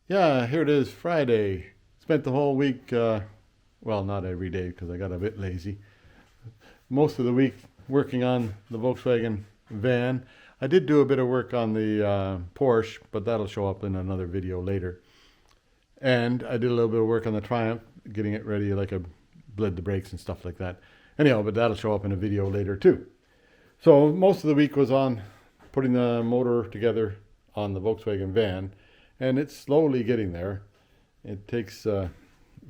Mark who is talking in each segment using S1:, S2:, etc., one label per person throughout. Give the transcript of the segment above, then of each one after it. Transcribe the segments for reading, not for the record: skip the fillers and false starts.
S1: Yeah, here it is, Friday. Spent the whole week, well, not every day because I got a bit lazy. Most of the week working on the Volkswagen van. I did do a bit of work on the Porsche, but that'll show up in another video later. And I did a little bit of work on the Triumph, getting it ready, like I bled the brakes and stuff like that. Anyhow, but that'll show up in a video later too. So most of the week was on putting the motor together on the Volkswagen van, and it's slowly getting there. It takes, you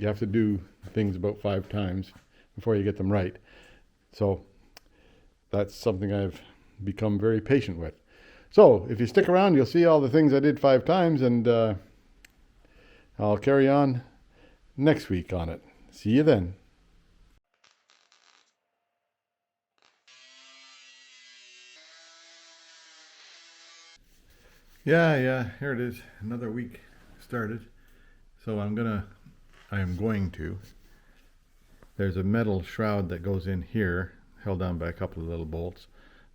S1: have to do things about 5 times before you get them right. So that's something I've become very patient with. So if you stick around, you'll see all the things I did 5 times, and I'll carry on next week on it. See you then. Yeah, here it is. Another week started. So I am going to. There's a metal shroud that goes in here, held down by a couple of little bolts.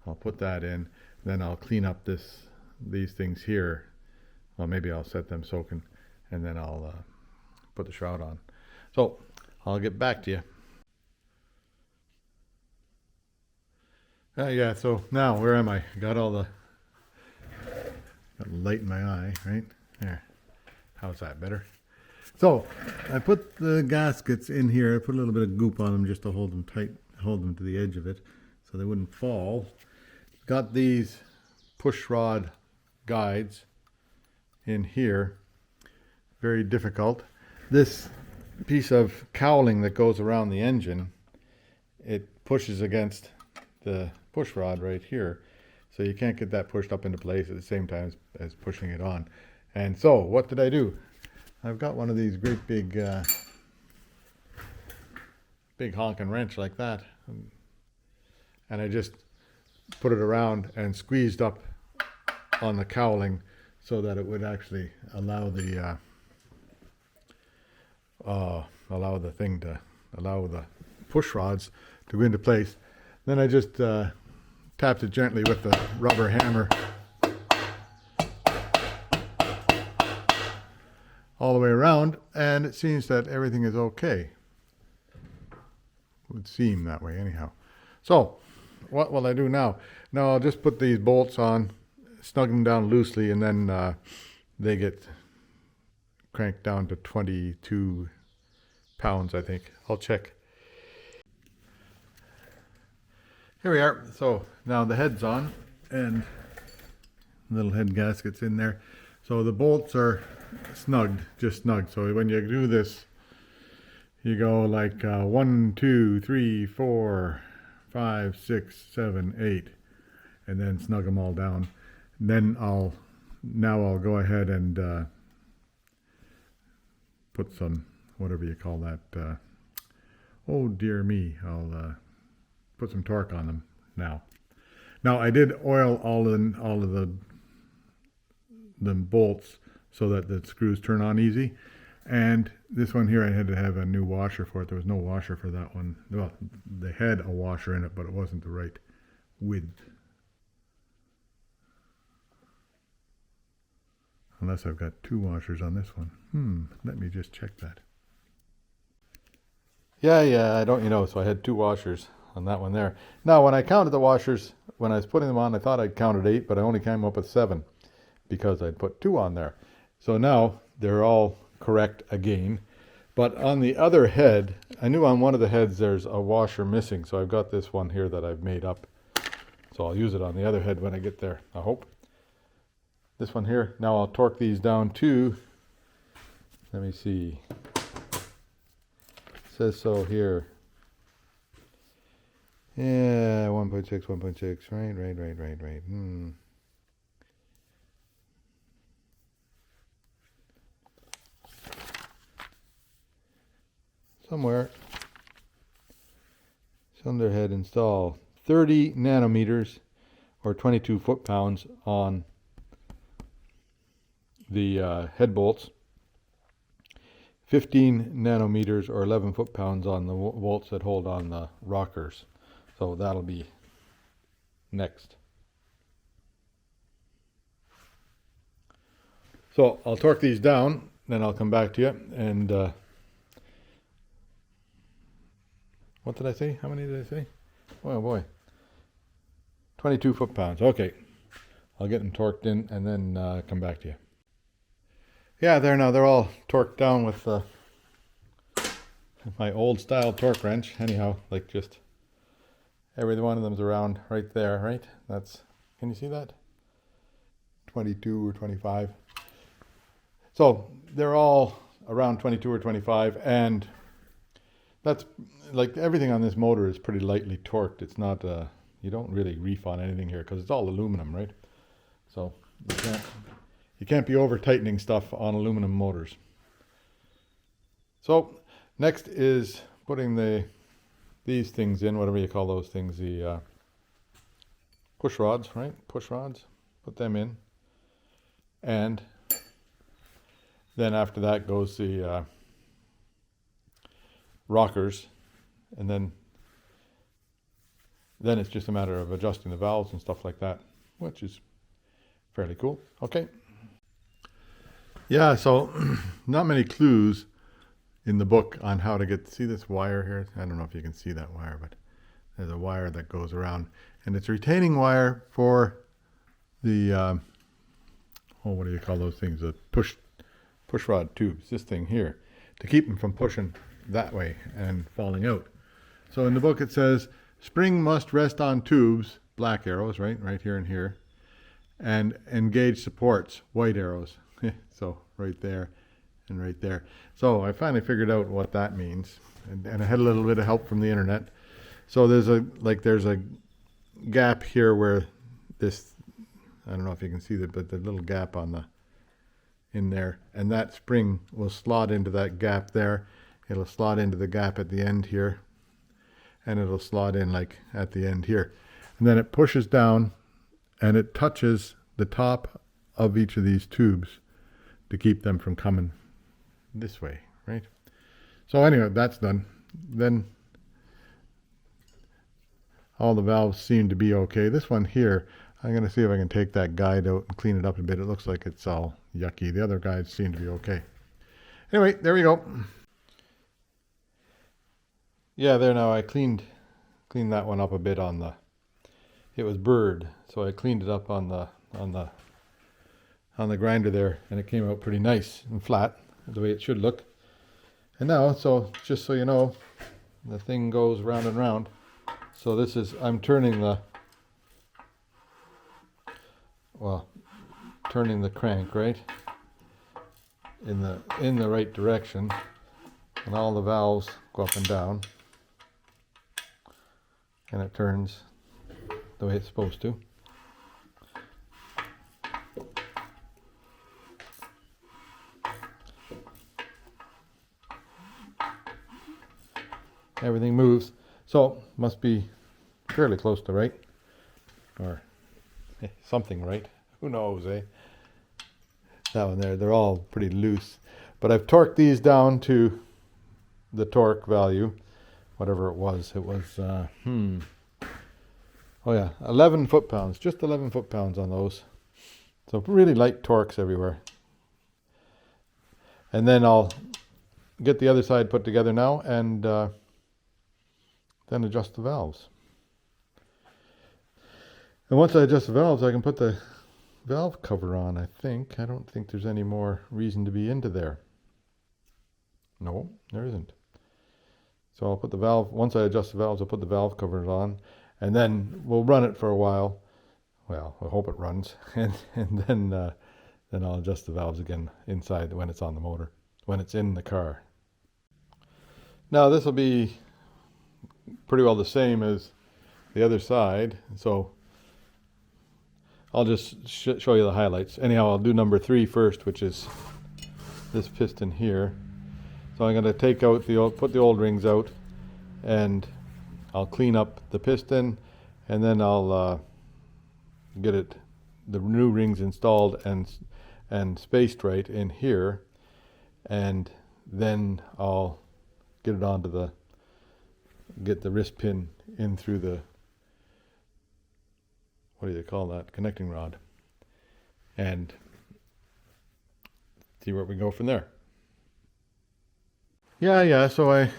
S1: I'll put that in, then I'll clean up these things here. Well, maybe I'll set them soaking, and then I'll put the shroud on. So I'll get back to you. Yeah, so now where am I? Got a light in my eye, right? There. How's that, better? So I put the gaskets in here. I put a little bit of goop on them just to hold them tight, hold them to the edge of it so they wouldn't fall. Got these push rod guides in here. Very difficult. This piece of cowling that goes around the engine, it pushes against the push rod right here. So you can't get that pushed up into place at the same time as pushing it on. And so what did I do? I've got one of these great big honking wrench like that. And I just put it around and squeezed up on the cowling so that it would actually allow the push rods to go into place. Then I just tapped it gently with the rubber hammer all the way around, and it seems that everything is okay. Would seem that way anyhow. So what will I do now? Now I'll just put these bolts on, snug them down loosely, and then they get cranked down to 22 pounds, I think. I'll check. Here we are. So now the head's on, and little head gaskets in there. So the bolts are snugged, just snugged. So when you do this, you go like 1, 2, 3, 4, 5, 6, 7, 8, and then snug them all down. Then I'll go ahead and put some, whatever you call that. Oh dear me, I'll put some torque on them now. Now I did oil all of the bolts so that the screws turn on easy. And this one here I had to have a new washer for it. There was no washer for that one. Well, they had a washer in it, but it wasn't the right width. Unless I've got 2 washers on this one. Let me just check that. Yeah, I don't, so I had 2 washers on that one there. Now, when I counted the washers, when I was putting them on, I thought I'd counted 8, but I only came up with 7 because I'd put 2 on there. So now they're all correct again. But on the other head, I knew on one of the heads there's a washer missing, so I've got this one here that I've made up. So I'll use it on the other head when I get there, I hope. This one here, now I'll torque these down to, let me see, it says so here. Yeah, 1.6, right. Somewhere. Cylinder head install. 30 nanometers or 22 foot-pounds on the head bolts. 15 nanometers or 11 foot-pounds on the bolts that hold on the rockers. So that'll be next. So I'll torque these down then I'll come back to you. And what did I say? How many did I say? Oh boy, 22 foot-pounds. Okay, I'll get them torqued in and then come back to you. Yeah, there now. They're all torqued down with my old style torque wrench. Anyhow, like just every one of them's around right there, right? That's, can you see that? 22 or 25. So they're all around 22 or 25, and that's like everything on this motor is pretty lightly torqued. It's not, you don't really reef on anything here because it's all aluminum, right? So you can't be over tightening stuff on aluminum motors. So next is putting these things in, whatever you call those things, the push rods, right? Push rods, put them in. And then after that goes the rockers, and then it's just a matter of adjusting the valves and stuff like that, which is fairly cool. Okay. Yeah, so not many clues in the book on how to get, see this wire here? I don't know if you can see that wire, but there's a wire that goes around, and it's a retaining wire for the, oh, what do you call those things? The push rod tubes, this thing here, to keep them from pushing that way and falling out. So in the book it says, spring must rest on tubes, black arrows, right here and here, and engage supports, white arrows. So right there and right there. So I finally figured out what that means, and I had a little bit of help from the internet. So there's a gap here where this, I don't know if you can see that, but the little gap in there, and that spring will slot into that gap there. It'll slot into the gap at the end here, and it'll slot in like at the end here. And then it pushes down and it touches the top of each of these tubes to keep them from coming this way, right? So anyway, that's done. Then all the valves seem to be okay. This one here, I'm going to see if I can take that guide out and clean it up a bit. It looks like it's all yucky. The other guides seem to be okay. Anyway, there we go. Yeah, there now. I cleaned that one up a bit on the, it was burred, so I cleaned it up on the grinder there, and it came out pretty nice and flat, the way it should look. And now, so just so you know, the thing goes round and round. So this is, I'm turning the, well, turning the crank, right, in the right direction, and all the valves go up and down, and it turns the way it's supposed to. Everything moves, so must be fairly close to right, or something right. Who knows, eh? That one there, they're all pretty loose. But I've torqued these down to the torque value, whatever it was. It was, oh yeah, 11 foot-pounds, just 11 foot-pounds on those. So really light torques everywhere. And then I'll get the other side put together now, and then adjust the valves. And once I adjust the valves, I can put the valve cover on, I think. I don't think there's any more reason to be into there. No, there isn't. So I'll put the valve, once I adjust the valves, I'll put the valve covers on, and then we'll run it for a while. Well, I hope it runs, and then I'll adjust the valves again inside when it's on the motor, when it's in the car. Now this will be pretty well the same as the other side, so I'll just show you the highlights. Anyhow, I'll do number 3 first, which is this piston here. So I'm going to take out put the old rings out, and I'll clean up the piston, and then I'll get the new rings installed and spaced right in here, and then I'll get it onto get the wrist pin in through the, what do you call that, connecting rod, and see where we go from there. Yeah. So I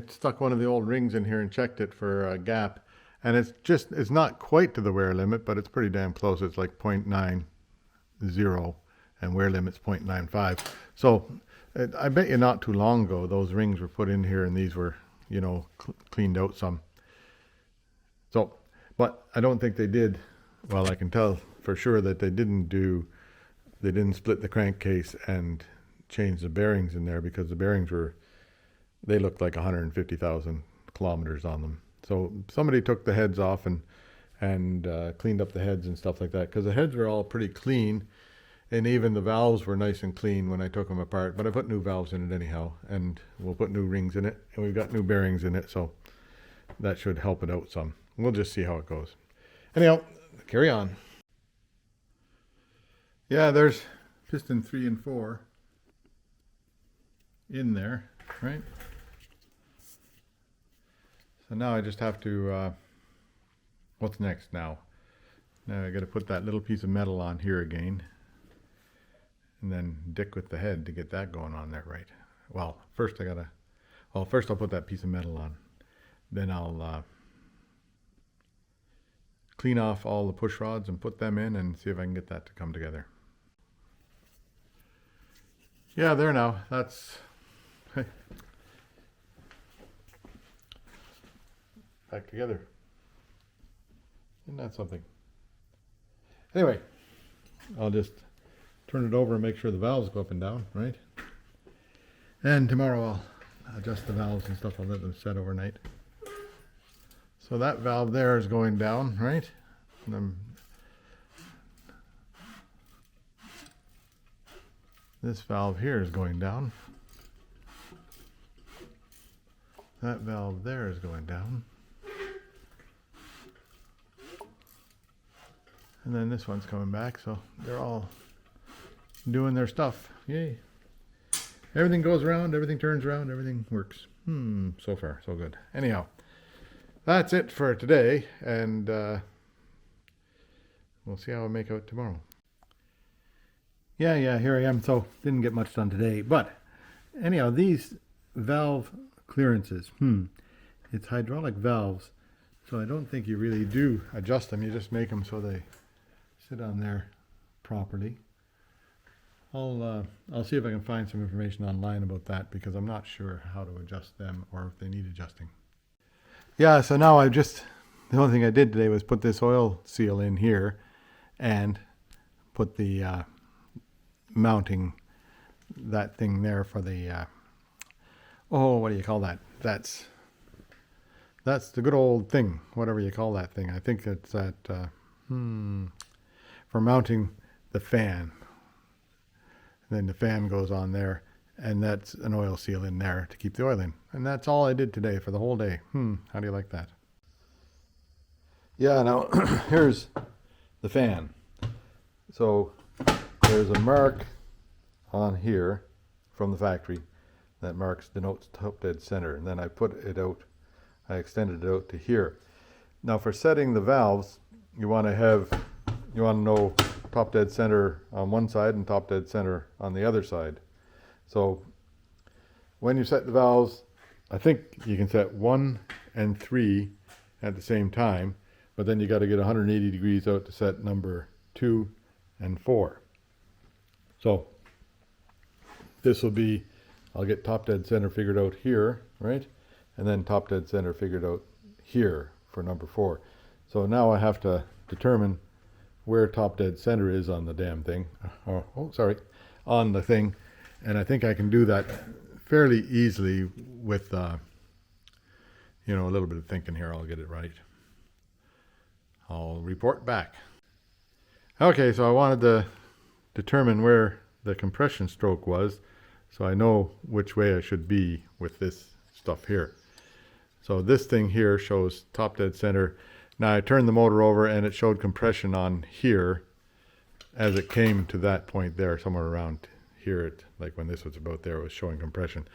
S1: stuck one of the old rings in here and checked it for a gap, and it's not quite to the wear limit, but it's pretty damn close. It's like 0.90 and wear limit's 0.95. So I bet you not too long ago those rings were put in here and these were, cleaned out some. So, but I don't think they did. Well, I can tell for sure that they didn't split the crankcase and change the bearings in there, because the bearings they looked like 150,000 kilometers on them. So somebody took the heads off and cleaned up the heads and stuff like that, because the heads were all pretty clean, and even the valves were nice and clean when I took them apart. But I put new valves in it anyhow, and we'll put new rings in it, and we've got new bearings in it, so that should help it out some. We'll just see how it goes. Anyhow, carry on. Yeah, there's piston 3 and 4 in there, right? So now I just have to, what's next now? Now I got to put that little piece of metal on here again, and then dick with the head to get that going on there, right? Well, first I'll put that piece of metal on. Then I'll clean off all the push rods and put them in and see if I can get that to come together. Yeah, there now. That's back together. Isn't that something? Anyway, I'll just turn it over and make sure the valves go up and down, right? And tomorrow I'll adjust the valves and stuff. I'll let them set overnight. So that valve there is going down, right? And this valve here is going down. That valve there is going down. And then this one's coming back, so they're all doing their stuff. Yay. Everything goes around, everything turns around, everything works. So far, so good. Anyhow, that's it for today, and we'll see how I make out tomorrow. Yeah, here I am. So didn't get much done today, but anyhow, these valve clearances, it's hydraulic valves, so I don't think you really do adjust them. You just make them so they sit on there properly. I'll see if I can find some information online about that, because I'm not sure how to adjust them or if they need adjusting. Yeah, so now the only thing I did today was put this oil seal in here and put the mounting that thing there for the what do you call that? That's the good old thing, whatever you call that thing. I think it's that for mounting the fan. And then the fan goes on there, and that's an oil seal in there to keep the oil in. And that's all I did today for the whole day. How do you like that? Yeah, now here's the fan. So there's a mark on here from the factory that denotes top dead center, and then I extended it out to here. Now for setting the valves, you want to know top dead center on one side and top dead center on the other side. So when you set the valves, I think you can set 1 and 3 at the same time, but then you got to get 180 degrees out to set number 2 and 4. So this will be, I'll get top dead center figured out here, right? And then top dead center figured out here for number 4. So now I have to determine where top dead center is on the damn thing. On the thing. And I think I can do that fairly easily with, a little bit of thinking here. I'll get it right. I'll report back. Okay, so I wanted to determine where the compression stroke was, so I know which way I should be with this stuff here. So this thing here shows top dead center. Now I turned the motor over and it showed compression on here as it came to that point there, somewhere around here. Like when this was about there, it was showing compression.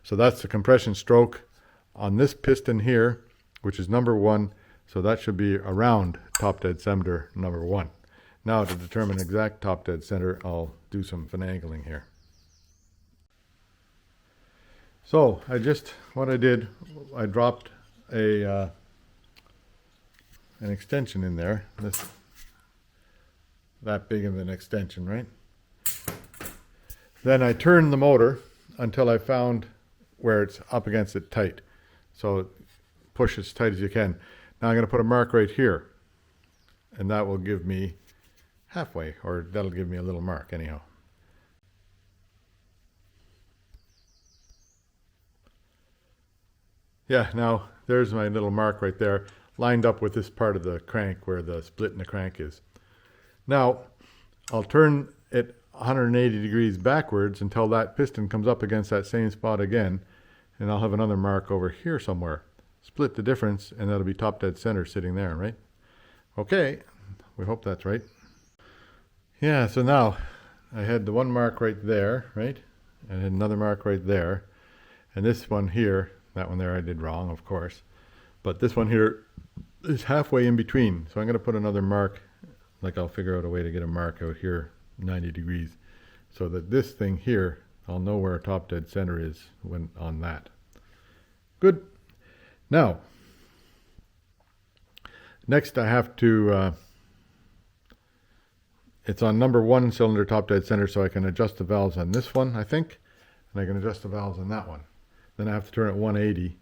S1: So that's the compression stroke on this piston here, which is number 1. So that should be around top dead center number 1. Now to determine exact top dead center, I'll do some finagling here. So what I did, I dropped an extension in there, that big of an extension, right? Then I turned the motor until I found where it's up against it tight. So push as tight as you can. Now I'm going to put a mark right here, and that will give me halfway, or that'll give me a little mark anyhow. Yeah, now there's my little mark right there, lined up with this part of the crank where the split in the crank is. Now I'll turn it 180 degrees backwards until that piston comes up against that same spot again, and I'll have another mark over here somewhere. Split the difference, and that'll be top dead center sitting there, right? Okay, we hope that's right. Yeah, so now I had the one mark right there, right? And another mark right there. And this one here, that one there I did wrong, of course. But this one here is halfway in between. So I'm going to put another mark, like I'll figure out a way to get a mark out here 90 degrees. So that this thing here, I'll know where top dead center is when on that. Good. Now, next I have to, it's on number 1 cylinder top dead center, so I can adjust the valves on this one, I think, and I can adjust the valves on that one. Then I have to turn it 180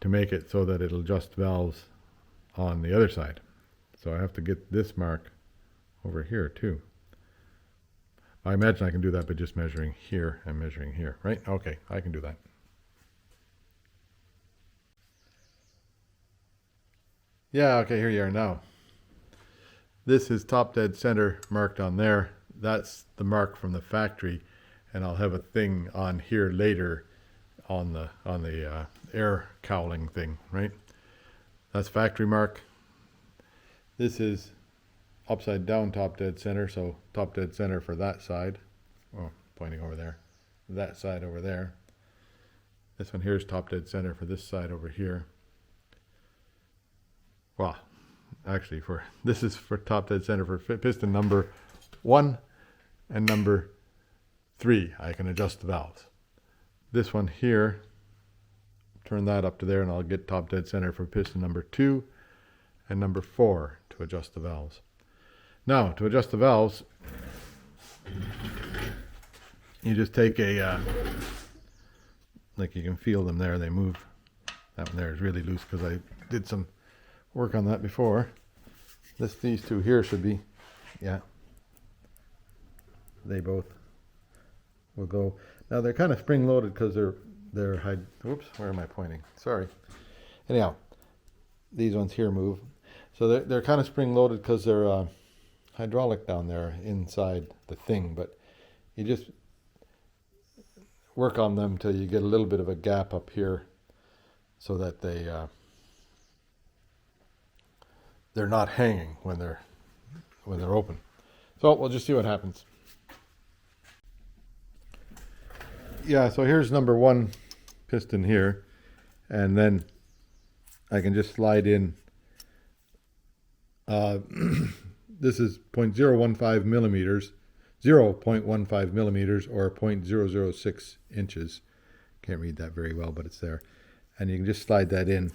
S1: to make it so that it'll adjust valves on the other side. So I have to get this mark over here too. I imagine I can do that by just measuring here and measuring here, right? Okay, I can do that. Yeah, okay, here you are now. This is top dead center marked on there. That's the mark from the factory, and I'll have a thing on here later on the air cowling thing, right? That's factory mark. This is upside down top dead center, so top dead center for that side. Oh, pointing over there. That side over there. This one here is top dead center for this side over here. Well, actually this is for top dead center for piston number 1 and number 3. I can adjust the valves. This one here, turn that up to there, and I'll get top dead center for piston number 2 and number 4 to adjust the valves. Now, to adjust the valves, you just take a, like you can feel them there, they move. That one there is really loose because I did some work on that before. These two here should be, yeah, they both will go. Now they're kind of spring loaded because they're whoops, where am I pointing? Sorry. Anyhow, these ones here move. So they're kind of spring loaded because they're hydraulic down there inside the thing, but you just work on them till you get a little bit of a gap up here so that they're not hanging when they're open. So we'll just see what happens. Yeah, so here's number 1 piston here, and then I can just slide in. This is 0.015 millimeters, 0.15 millimeters, or 0.006 inches. Can't read that very well, but it's there. And you can just slide that in,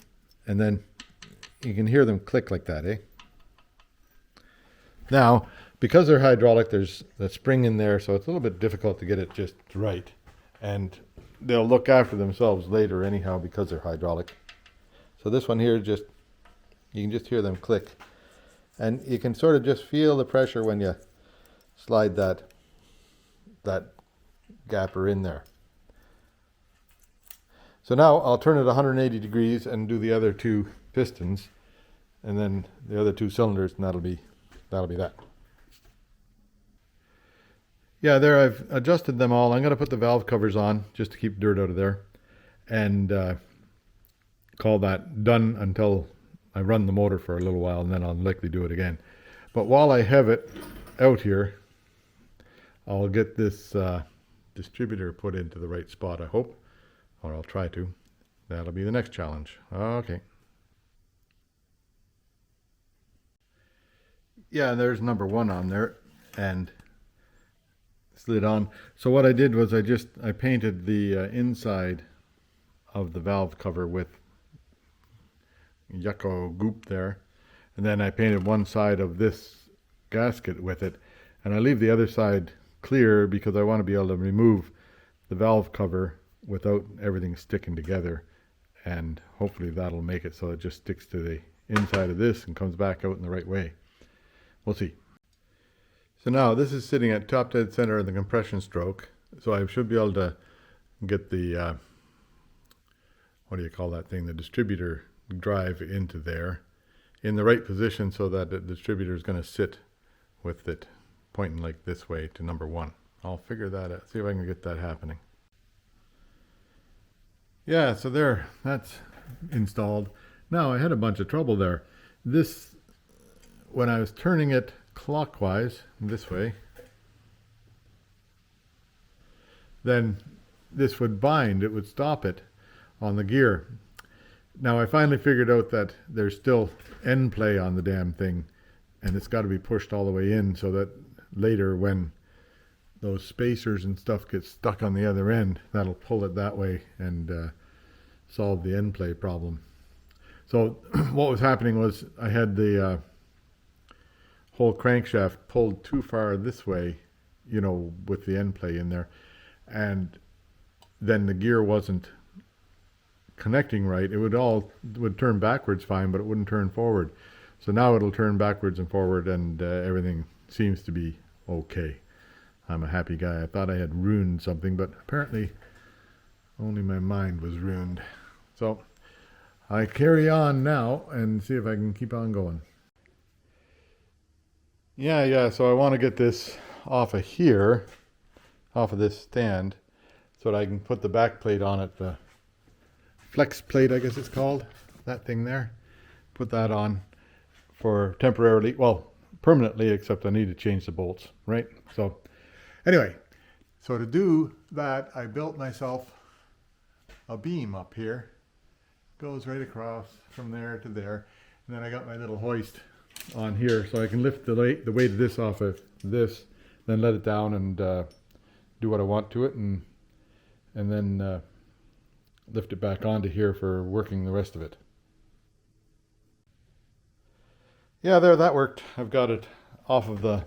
S1: and then you can hear them click like that, eh? Now, because they're hydraulic, there's the spring in there, so it's a little bit difficult to get it just right. And they'll look after themselves later anyhow because they're hydraulic. So this one here, you can just hear them click. And you can sort of just feel the pressure when you slide that gapper in there. So now I'll turn it 180 degrees and do the other 2 pistons, and then the other 2 cylinders, and that'll be that. Yeah, there I've adjusted them all. I'm going to put the valve covers on just to keep dirt out of there, and call that done until I run the motor for a little while, and then I'll likely do it again. But while I have it out here, I'll get this distributor put into the right spot, I hope, or I'll try to. That'll be the next challenge. Okay. Yeah, there's number 1 on there, and slid on. So what I did was I painted the inside of the valve cover with yucco goop there. And then I painted one side of this gasket with it. And I leave the other side clear because I want to be able to remove the valve cover without everything sticking together. And hopefully that'll make it so it just sticks to the inside of this and comes back out in the right way. We'll see. So now this is sitting at top dead center of the compression stroke. So I should be able to get the, what do you call that thing, the distributor drive into there in the right position so that the distributor is going to sit with it pointing like this way to number 1. I'll figure that out, see if I can get that happening. Yeah, so there, that's installed. Now I had a bunch of trouble there. This, when I was turning it clockwise this way, then this would bind, it would stop it on the gear. Now I finally figured out that there's still end play on the damn thing, and it's got to be pushed all the way in so that later when those spacers and stuff get stuck on the other end, that'll pull it that way and solve the end play problem. So what was happening was I had the whole crankshaft pulled too far this way, you know, with the end play in there, and then the gear wasn't connecting right. It would turn backwards fine, but it wouldn't turn forward. So now it'll turn backwards and forward, and everything seems to be okay. I'm a happy guy. I thought I had ruined something, but apparently only my mind was ruined. So I carry on now and see if I can keep on going. Yeah, so I want to get this off of here, off of this stand, so that I can put the back plate on it, the flex plate I guess it's called, that thing there. Put that on for temporarily, well, permanently, except I need to change the bolts, right? So anyway, so to do that, I built myself a beam up here. Goes right across from there to there. And then I got my little hoist on here so I can lift the weight of this off of this, then let it down and do what I want to it, and then lift it back onto here for working the rest of it. Yeah, there, that worked. I've got it off of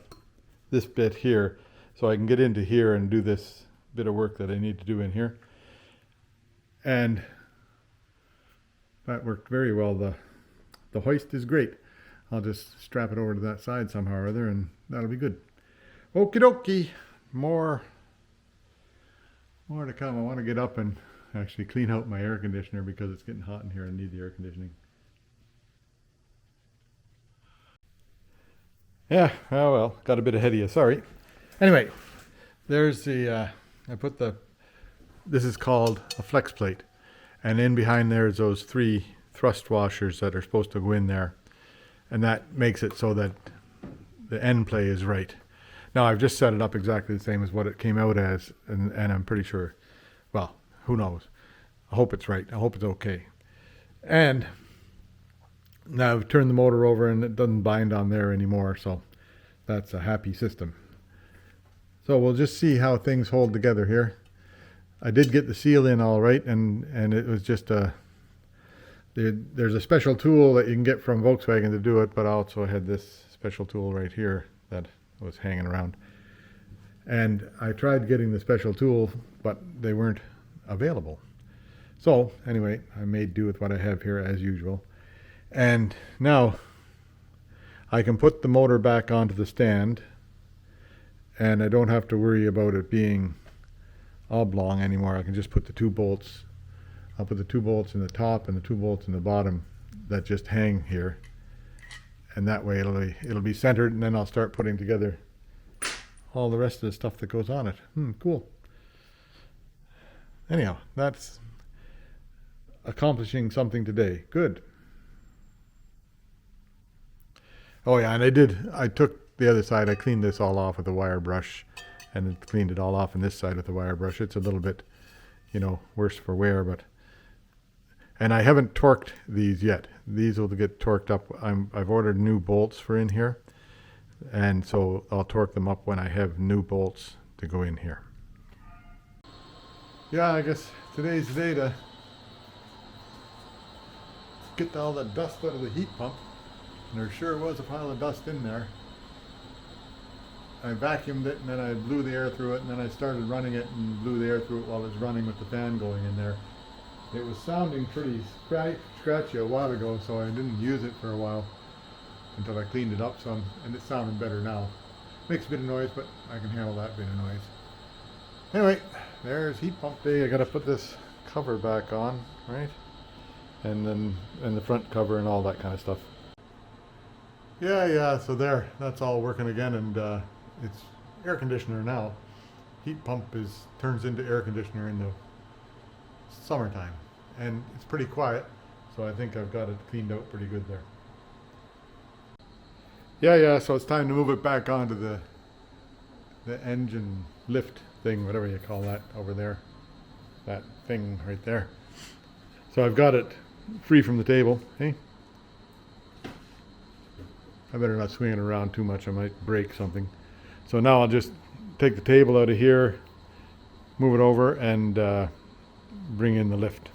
S1: this bit here so I can get into here and do this bit of work that I need to do in here. And that worked very well. The hoist is great. I'll just strap it over to that side somehow or other, and that'll be good. Okie dokie. More to come. I want to get up and actually clean out my air conditioner because it's getting hot in here and I need the air conditioning. Yeah, oh well, got a bit ahead of you, sorry. Anyway, there's the, this is called a flex plate. And in behind there is those 3 thrust washers that are supposed to go in there. And that makes it so that the end play is right. Now I've just set it up exactly the same as what it came out as, and I'm pretty sure, well, who knows. I hope it's right. I hope it's okay. And now I've turned the motor over and it doesn't bind on there anymore, so that's a happy system. So we'll just see how things hold together here. I did get the seal in all right, and it was just there's a special tool that you can get from Volkswagen to do it, but I also had this special tool right here that was hanging around. And I tried getting the special tool, but they weren't available. So anyway, I made do with what I have here as usual. And now I can put the motor back onto the stand, and I don't have to worry about it being oblong anymore. I can just put the 2 bolts. I'll put the 2 bolts in the top and the 2 bolts in the bottom that just hang here, and that way it'll be centered, and then I'll start putting together all the rest of the stuff that goes on it. Cool. Anyhow, that's accomplishing something today. Good. Oh yeah, and I took the other side, I cleaned this all off with a wire brush, and cleaned it all off on this side with the wire brush. It's a little bit, you know, worse for wear, but, and I haven't torqued these yet. These will get torqued up. I've ordered new bolts for in here, and so I'll torque them up when I have new bolts to go in here. Yeah, I guess today's the day to get all the dust out of the heat pump, and there sure was a pile of dust in there. I vacuumed it and then I blew the air through it, and then I started running it and blew the air through it while it was running with the fan going in there. It was sounding pretty scratchy a while ago, so I didn't use it for a while until I cleaned it up some, and it's sounding better now. Makes a bit of noise, but I can handle that bit of noise. Anyway, there's heat pump day. I gotta put this cover back on, right? And then the front cover and all that kind of stuff. Yeah, so there, that's all working again, and it's air conditioner now. Heat pump turns into air conditioner in the summertime, and it's pretty quiet, so I think I've got it cleaned out pretty good there. Yeah, so it's time to move it back onto the engine lift thing, whatever you call that over there. That thing right there. So I've got it free from the table, hey? I better not swing it around too much, I might break something. So now I'll just take the table out of here, move it over, and bring in the lift.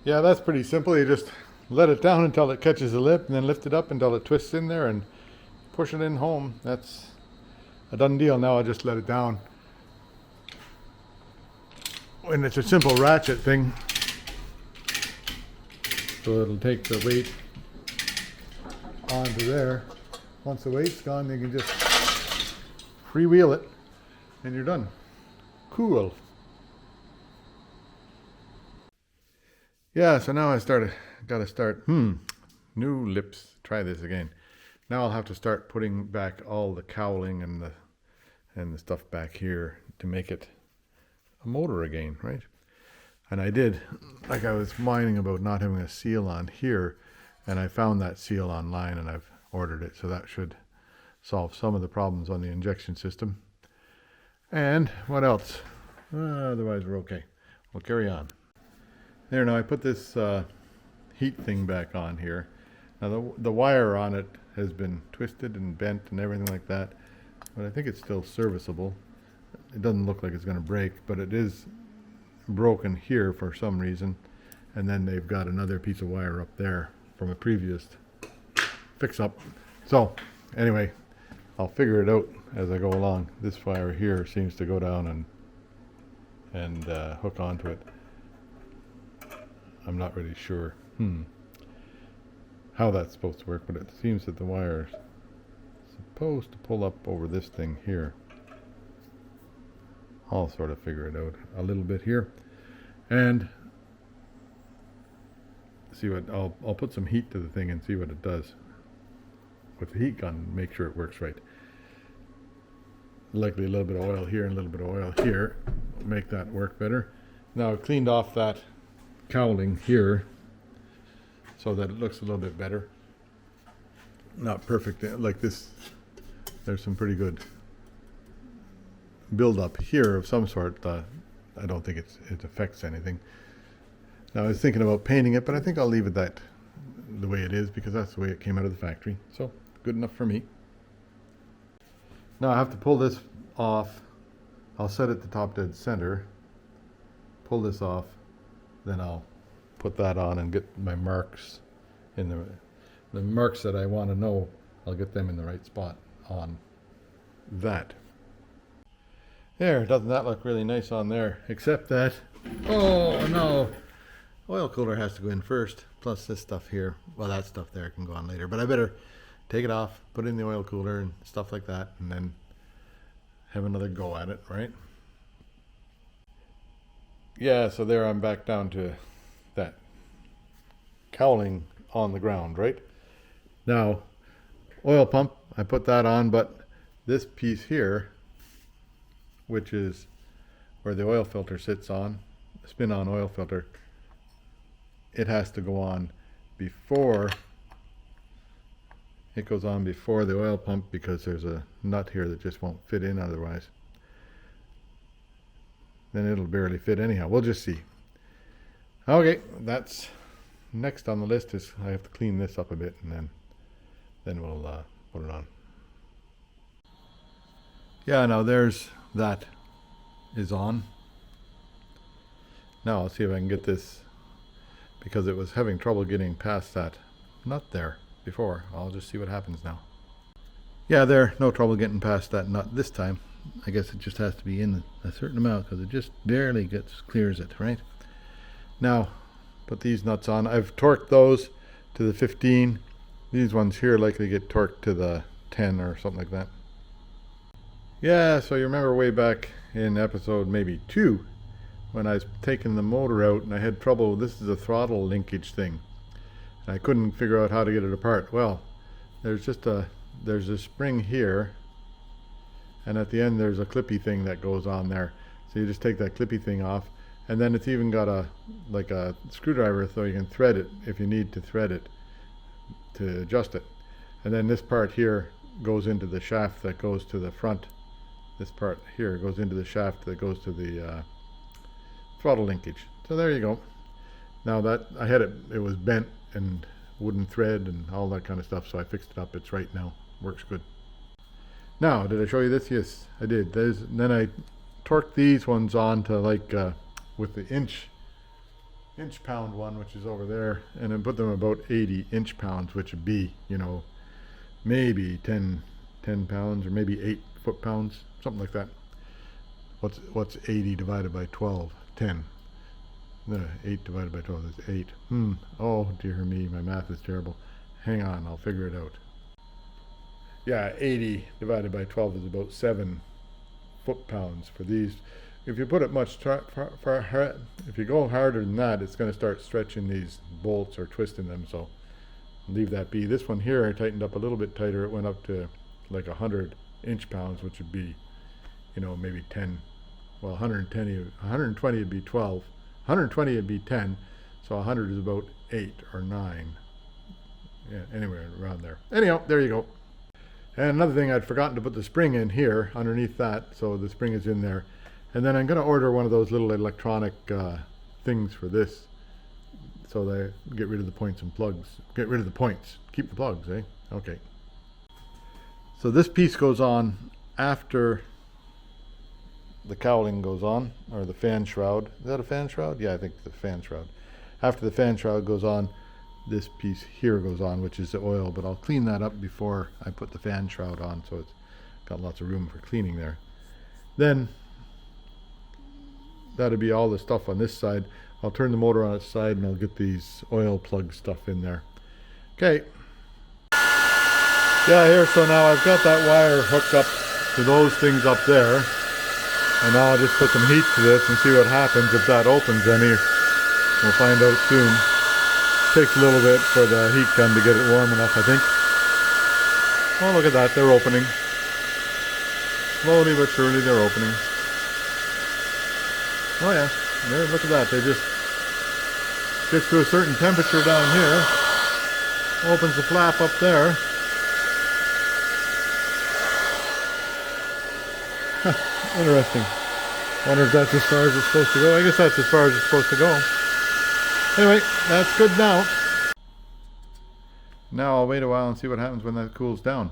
S1: Yeah, that's pretty simple. You just let it down until it catches the lip, and then lift it up until it twists in there and push it in home. That's a done deal. Now I'll just let it down. And it's a simple ratchet thing, so it'll take the weight onto there. Once the weight's gone, you can just freewheel it and you're done. Cool. Yeah, so now gotta start, new lips, try this again. Now I'll have to start putting back all the cowling and the stuff back here to make it a motor again, right? And I did, like I was whining about not having a seal on here, and I found that seal online and I've ordered it, so that should solve some of the problems on the injection system. And what else? Otherwise we're okay. We'll carry on. There, now I put this heat thing back on here. Now the wire on it has been twisted and bent and everything like that, but I think it's still serviceable. It doesn't look like it's going to break, but it is broken here for some reason. And then they've got another piece of wire up there from a previous fix-up. So anyway, I'll figure it out as I go along. This wire here seems to go down and hook onto it. I'm not really sure how that's supposed to work, but it seems that the wire is supposed to pull up over this thing here. I'll sort of figure it out a little bit here, and see what I'll put some heat to the thing and see what it does with the heat gun. Make sure it works right. Likely a little bit of oil here and a little bit of oil here, make that work better. Now I've cleaned off that cowling here so that it looks a little bit better. Not perfect like this. There's some pretty good build up here of some sort. I don't think it affects anything. Now I was thinking about painting it, but I think I'll leave it the way it is, because that's the way it came out of the factory. So good enough for me. Now I have to pull this off. I'll set it to top dead center, pull this off, then I'll put that on and get my marks in the marks that I want to know. I'll get them in the right spot on that. There, doesn't that look really nice on there? Except that, oh no, oil cooler has to go in first, plus this stuff here. Well, that stuff there can go on later, but I better take it off, put it in the oil cooler and stuff like that, and then have another go at it, right? Yeah, so there I'm back down to that cowling on the ground, right? Now, oil pump, I put that on, but this piece here, which is where the oil filter sits on, the spin-on oil filter, it has to go on before, it goes on before the oil pump, because there's a nut here that just won't fit in otherwise. Then it'll barely fit anyhow. We'll just see. Okay, that's next on the list. Is I have to clean this up a bit, and then we'll put it on. Yeah, now there's that is on. Now I'll see if I can get this, because it was having trouble getting past that nut there before. I'll just see what happens now. Yeah, there, no trouble getting past that nut this time. I guess it just has to be in a certain amount, because it just barely clears it, right? Now, put these nuts on. I've torqued those to the 15. These ones here likely get torqued to the 10 or something like that. Yeah, so you remember way back in episode maybe 2, when I was taking the motor out and I had trouble. This is a throttle linkage thing. And I couldn't figure out how to get it apart. Well, there's a spring here, and at the end there's a clippy thing that goes on there. So you just take that clippy thing off, and then it's even got a screwdriver, so you can thread it if you need to thread it to adjust it. And then this part here goes into the shaft that goes to the front. This part here goes into the shaft that goes to the throttle linkage. So there you go. Now that I had it was bent and wooden thread and all that kind of stuff, so I fixed it up. It's right now, works good. Now, did I show you this? Yes, I did. Then I torqued these ones on to with the inch pound one, which is over there, and then put them about 80 inch pounds, which would be, you know, maybe 10 pounds or maybe 8 foot pounds, something like that. What's 80 divided by 12? 10. No, 8 divided by 12 is 8. Oh dear me, my math is terrible. Hang on, I'll figure it out. Yeah, 80 divided by 12 is about 7 foot pounds for these. If you put it much if you go harder than that, it's going to start stretching these bolts or twisting them, so leave that be. This one here I tightened up a little bit tighter. It went up to like 100 inch pounds, which would be, you know, maybe 10. Well, 120 would be 12. 120 would be 10. So 100 is about 8 or 9. Yeah, anywhere around there. Anyhow, there you go. And another thing, I'd forgotten to put the spring in here underneath that, so the spring is in there. And then I'm going to order one of those little electronic things for this, so they get rid of the points and plugs. Get rid of the points, keep the plugs, eh? Okay. So this piece goes on after the cowling goes on, or the fan shroud. Is that a fan shroud? Yeah, I think the fan shroud. After the fan shroud goes on, this piece here goes on, which is the oil, but I'll clean that up before I put the fan shroud on, so it's got lots of room for cleaning there. Then that'll be all the stuff on this side. I'll turn the motor on its side and I'll get these oil plug stuff in there. Okay. Yeah, here, so now I've got that wire hooked up to those things up there. And now I'll just put some heat to this and see what happens if that opens any. We'll find out soon. Takes a little bit for the heat gun to get it warm enough, I think. Oh, look at that, they're opening. Slowly but surely they're opening. Oh yeah, there, look at that. They just gets to a certain temperature down here, opens the flap up there. Interesting. Wonder if that's as far as it's supposed to go. I guess that's as far as it's supposed to go. Anyway, that's good now. Now I'll wait a while and see what happens when that cools down.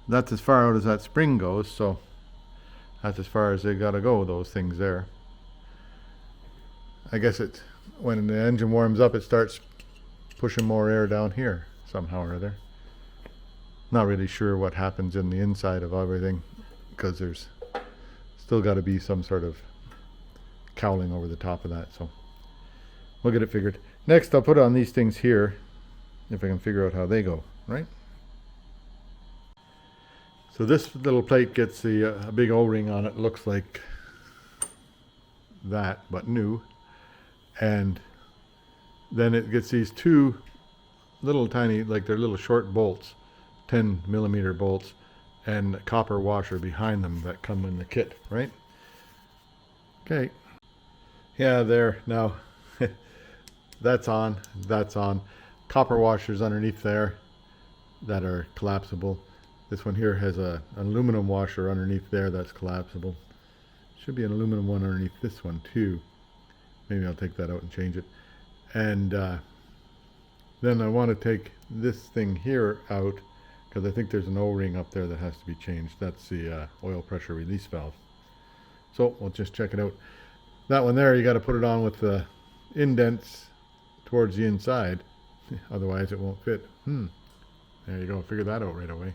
S1: That's as far out as that spring goes, so that's as far as they gotta go, those things there. I guess it, when the engine warms up, it starts pushing more air down here somehow or other. Not really sure what happens in the inside of everything, because there's still got to be some sort of cowling over the top of that, so we'll get it figured. Next, I'll put on these things here, if I can figure out how they go, right? So this little plate gets a big O-ring on it, looks like that, but new. And then it gets these two little tiny, like they're little short bolts, 10 millimeter bolts, and a copper washer behind them that come in the kit, right? Okay. Yeah, there, now, that's on, that's on. Copper washers underneath there that are collapsible. This one here has an aluminum washer underneath there that's collapsible. Should be an aluminum one underneath this one too. Maybe I'll take that out and change it. And then I want to take this thing here out, because I think there's an O-ring up there that has to be changed. That's the oil pressure release valve. So we'll just check it out. That one there, you got to put it on with the indents towards the inside. Otherwise it won't fit. There you go. Figure that out right away.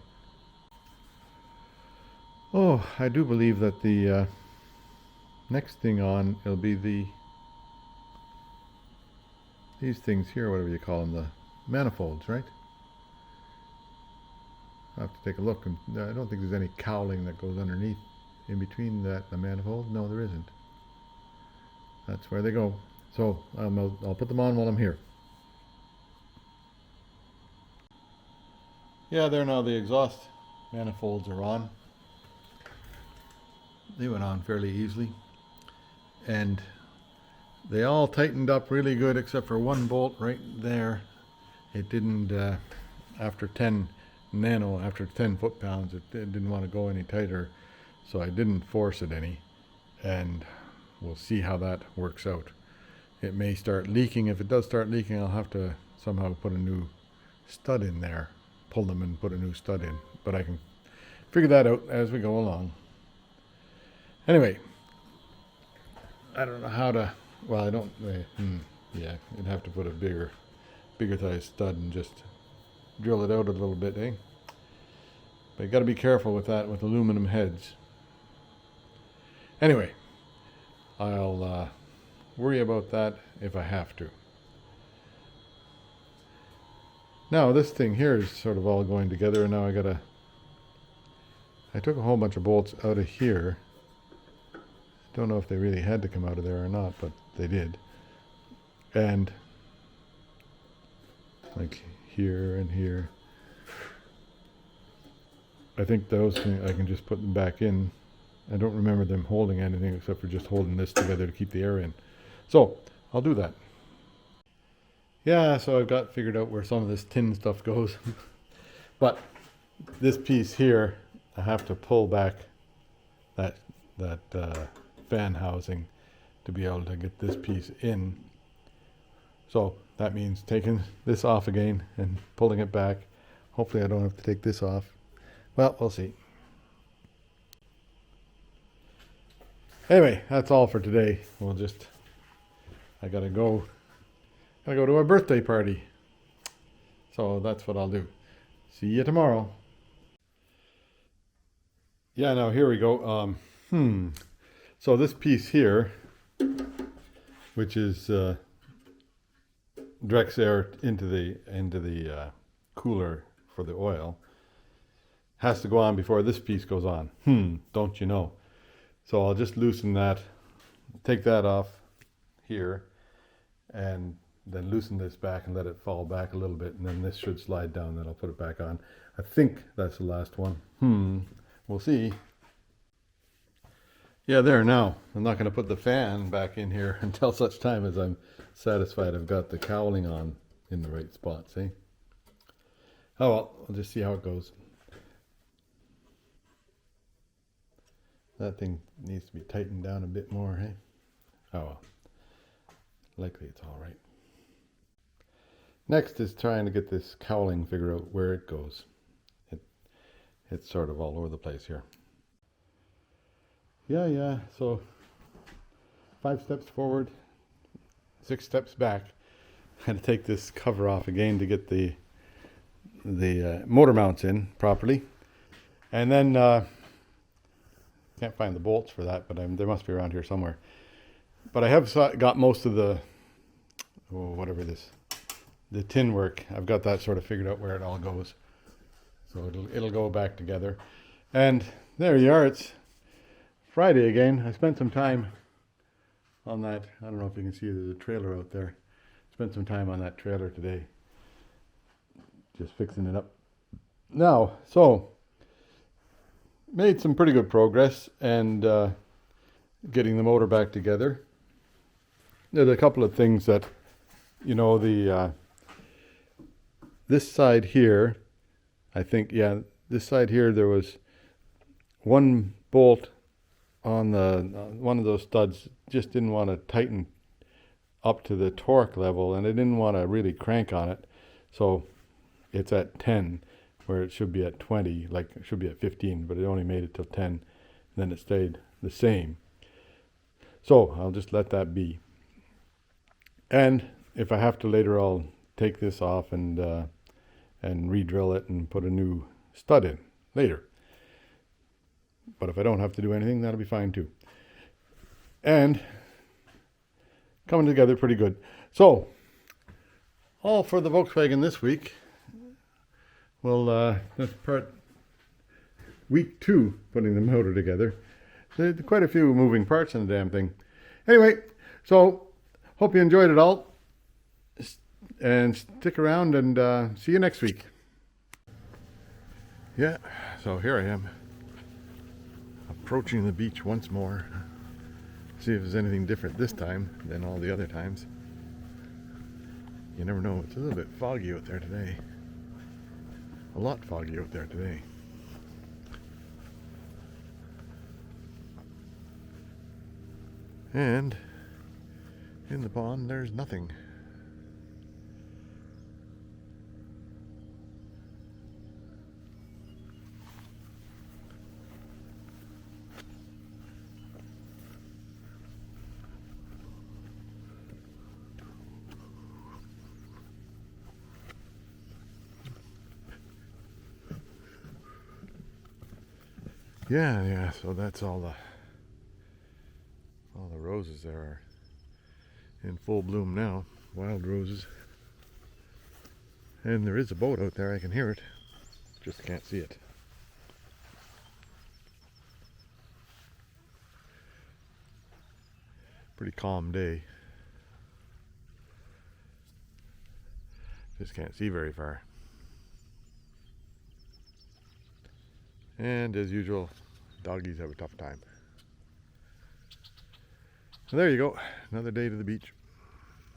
S1: Oh, I do believe that the next thing on, it'll be these things here, whatever you call them, the manifolds, right? I'll have to take a look. And I don't think there's any cowling that goes underneath, in between that and the manifold. No, there isn't. That's where they go. So I'll put them on while I'm here. Yeah, there now the exhaust manifolds are on. They went on fairly easily. And they all tightened up really good except for one bolt right there. It didn't, after 10 foot-pounds, it didn't want to go any tighter. So I didn't force it any. And we'll see how that works out. It may start leaking. If it does start leaking, I'll have to somehow put a new stud in there. Pull them and put a new stud in. But I can figure that out as we go along. Anyway, I don't know how to, well, I don't, yeah, you'd have to put a bigger size stud and just drill it out a little bit, eh? But you got to be careful with that with aluminum heads. Anyway, I'll worry about that if I have to. Now this thing here is sort of all going together, and now I took a whole bunch of bolts out of here. Don't know if they really had to come out of there or not, but they did. And like here and here. I think those things, I can just put them back in. I don't remember them holding anything except for just holding this together to keep the air in. So I'll do that. Yeah, so I've got figured out where some of this tin stuff goes. But this piece here, I have to pull back that fan housing to be able to get this piece in. So that means taking this off again and pulling it back. Hopefully I don't have to take this off. Well, we'll see. Anyway, that's all for today. I gotta go to a birthday party. So that's what I'll do. See you tomorrow. Yeah, now here we go. So this piece here, which is directs air into the cooler for the oil, has to go on before this piece goes on. Don't you know? So I'll just loosen that, take that off here, and then loosen this back and let it fall back a little bit, and then this should slide down, then I'll put it back on. I think that's the last one. We'll see. Yeah, there now. I'm not going to put the fan back in here until such time as I'm satisfied I've got the cowling on in the right spot, see? Oh well, I'll just see how it goes. That thing needs to be tightened down a bit more, hey? Oh well. Likely it's all right. Next is trying to get this cowling, figure out where it goes. It's sort of all over the place here. Yeah, so 5 steps forward, 6 steps back. I had to take this cover off again to get the motor mounts in properly. And then, can't find the bolts for that, but they must be around here somewhere. But I have got most of the, the tin work. I've got that sort of figured out where it all goes. So it'll go back together. And there you are, it's Friday again. I spent some time on that. I don't know if you can see there's a trailer out there. Spent some time on that trailer today. Just fixing it up. Now, so made some pretty good progress and getting the motor back together. There's a couple of things that, you know, this side here, I think, yeah, this side here, there was one bolt on one of those studs just didn't want to tighten up to the torque level, and it didn't want to really crank on it. So it's at 10 where it should be at 20, like it should be at 15, but it only made it till 10, and then it stayed the same. So I'll just let that be. And if I have to later, I'll take this off and re-drill it and put a new stud in later. But if I don't have to do anything, that'll be fine too. And coming together pretty good. So, all for the Volkswagen this week. Well, that's part week 2, putting the motor together. There's quite a few moving parts in the damn thing. Anyway, so hope you enjoyed it all. And stick around and see you next week. Yeah, so here I am, approaching the beach once more. See if there's anything different this time than all the other times. You never know. It's a little bit foggy out there today. A lot foggy out there today. And in the pond there's nothing. Yeah, so that's all the roses there are in full bloom now, wild roses. And there is a boat out there, I can hear it, just can't see it. Pretty calm day. Just can't see very far. And as usual, doggies have a tough time. So there you go, another day to the beach.